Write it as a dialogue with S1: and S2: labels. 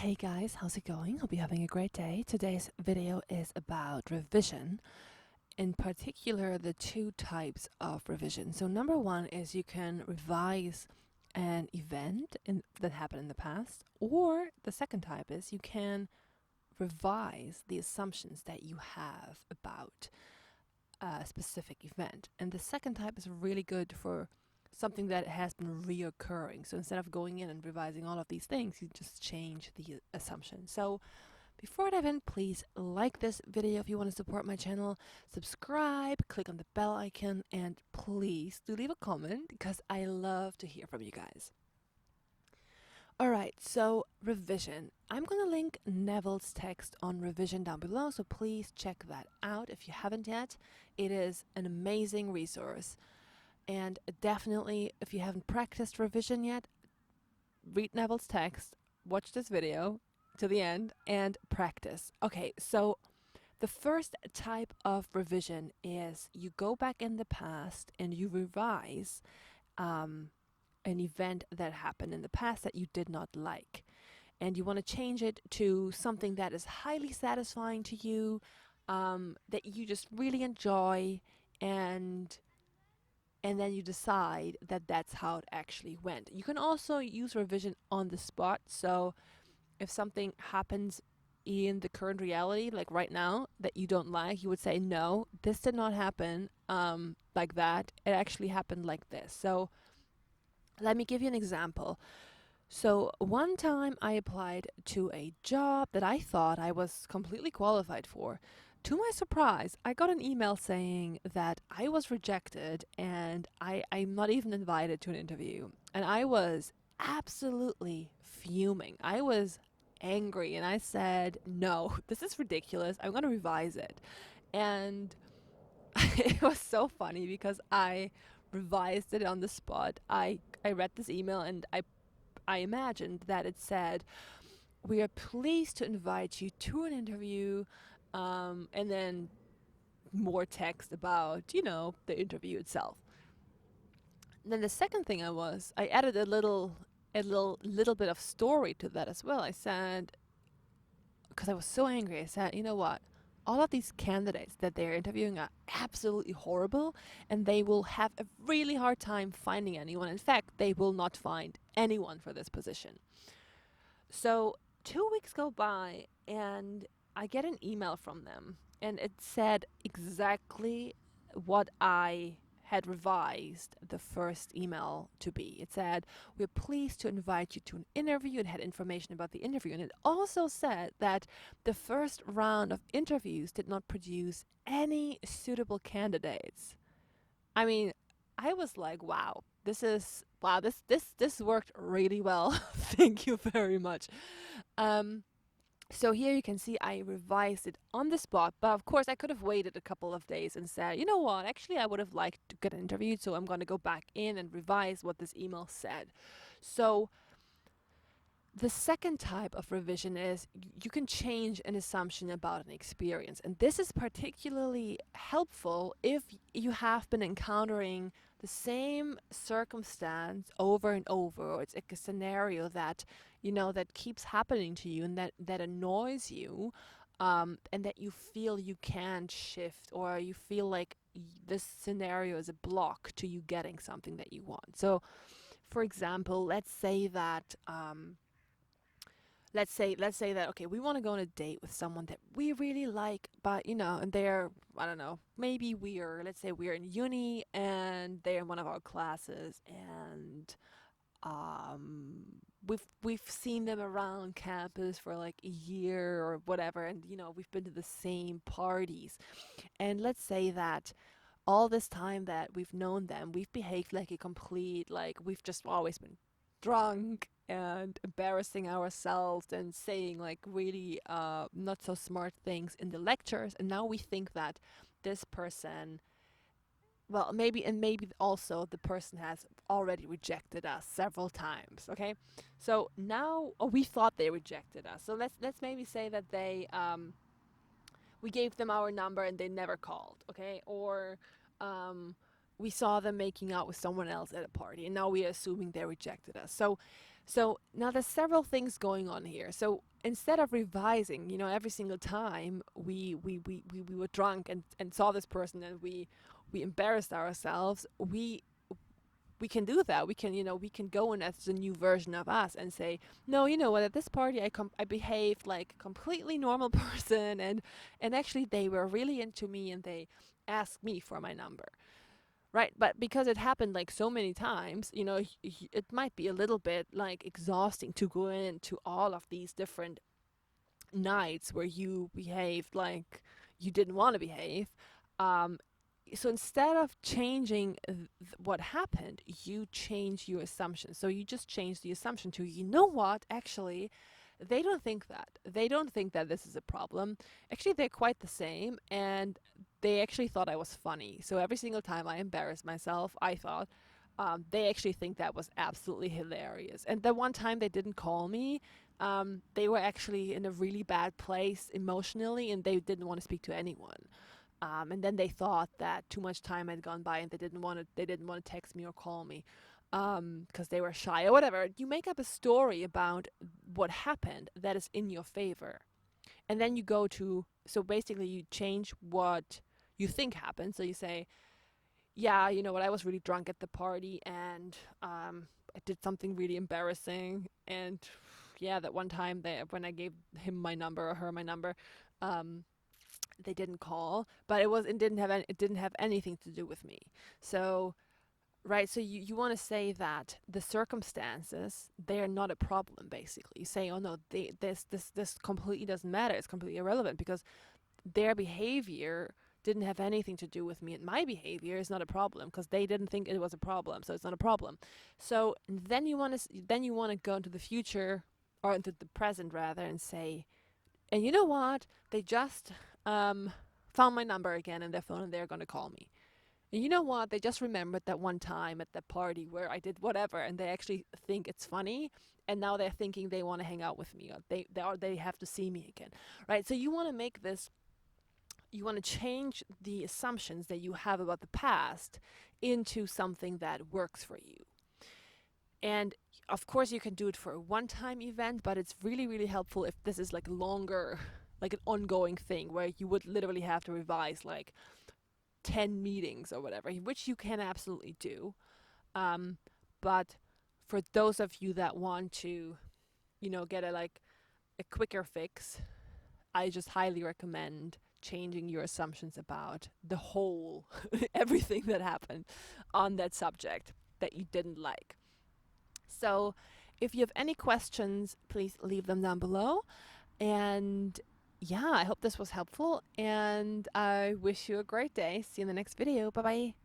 S1: Hey guys, how's it going? Hope you're having a great day. Today's video is about revision, in particular the two types of revision. So number one is you can revise an event that happened in the past, or the second type is you can revise the assumptions that you have about a specific event. And the second type is really good for something that has been reoccurring. So instead of going in and revising all of these things, you just change the assumption. So before I dive in, please like this video if you want to support my channel, subscribe, click on the bell icon, and please do leave a comment because I love to hear from you guys. Alright, so revision. I'm going to link Neville's text on revision down below, so please check that out if you haven't yet. It is an amazing resource. And definitely, if you haven't practiced revision yet, read Neville's text, watch this video to the end, and practice. Okay, so the first type of revision is you go back in the past and you revise an event that happened in the past that you did not like. And you want to change it to something that is highly satisfying to you, that you just really enjoy, and then you decide that that's how it actually went. You can also use revision on the spot. So if something happens in the current reality, like right now, that you don't like, you would say, no, this did not happen like that. It actually happened like this. So let me give you an example. So one time I applied to a job that I thought I was completely qualified for. To my surprise, I got an email saying that I was rejected and I'm not even invited to an interview. And I was absolutely fuming. I was angry and I said, no, this is ridiculous. I'm going to revise it. And it was so funny because I revised it on the spot. I read this email and I imagined that it said, we are pleased to invite you to an interview, and then more text about, the interview itself. And then the second thing I added a little bit of story to that as well. I said, because I was so angry, I said, you know what? All of these candidates that they're interviewing are absolutely horrible, and they will have a really hard time finding anyone. In fact, they will not find anyone for this position. So 2 weeks go by and I get an email from them, and it said exactly what I had revised the first email to be. It said, we're pleased to invite you to an interview. It had information about the interview, and it also said that the first round of interviews did not produce any suitable candidates. I mean, I was like, wow, this worked really well. Thank you very much. So here you can see I revised it on the spot, but of course I could have waited a couple of days and said, you know what, actually I would have liked to get interviewed, so I'm going to go back in and revise what this email said. So the second type of revision is you can change an assumption about an experience. And this is particularly helpful if you have been encountering the same circumstance over and over, or it's like a scenario that, that keeps happening to you and that annoys you, and that you feel you can't shift, or you feel like this scenario is a block to you getting something that you want. So, for example, let's say that okay, we want to go on a date with someone that we really like, but and they're, I don't know, maybe let's say we're in uni and they're in one of our classes, and we've seen them around campus for like a year or whatever, and we've been to the same parties, and let's say that all this time that we've known them, we've behaved like a complete, like we've just always been drunk and embarrassing ourselves and saying like really not so smart things in the lectures, and now we think that this person, well, maybe also the person has already rejected us several times. Okay, so now we thought they rejected us, so let's maybe say that they we gave them our number and they never called. Okay, or we saw them making out with someone else at a party, and now we are assuming they rejected us. So So now there's several things going on here. So instead of revising, every single time we were drunk and saw this person and we embarrassed ourselves, we can do that. We can go in as a new version of us and say, no, you know what, at this party I behaved like a completely normal person, and actually they were really into me and they asked me for my number. Right, but because it happened like so many times, it might be a little bit like exhausting to go into all of these different nights where you behaved like you didn't want to behave. Um, so instead of changing what happened, you change your assumption. So you just change the assumption to, you know what, actually, they don't think that. They don't think that this is a problem. Actually, they're quite the same, and they actually thought I was funny. So every single time I embarrassed myself, I thought, they actually think that was absolutely hilarious. And the one time they didn't call me, they were actually in a really bad place emotionally, and they didn't want to speak to anyone. And then they thought that too much time had gone by, and they didn't want to text me or call me, because they were shy or whatever. You make up a story about what happened that is in your favor, and then you go to, so basically you change what you think happened. So you say, yeah, you know what, I was really drunk at the party, and I did something really embarrassing, and yeah, that one time when I gave him my number or her my number, um, they didn't call, but it didn't have anything to do with me. So right, so you want to say that the circumstances, they're not a problem. Basically, you say, oh no, this completely doesn't matter, it's completely irrelevant, because their behavior didn't have anything to do with me, and my behavior is not a problem because they didn't think it was a problem, so it's not a problem. So then you want to go into the future, or into the present rather, and say, and you know what, they just found my number again in their phone, and they're going to call me. And you know what, they just remembered that one time at that party where I did whatever, and they actually think it's funny, and now they're thinking they want to hang out with me, or they have to see me again. Right, so you want to make this, you want to change the assumptions that you have about the past into something that works for you. And of course you can do it for a one-time event, but it's really, really helpful if this is like longer, like an ongoing thing where you would literally have to revise like 10 meetings or whatever, which you can absolutely do. But for those of you that want to, get a quicker fix, I just highly recommend changing your assumptions about the whole, everything that happened on that subject that you didn't like. So if you have any questions, please leave them down below. And yeah, I hope this was helpful, and I wish you a great day. See you in the next video. Bye bye.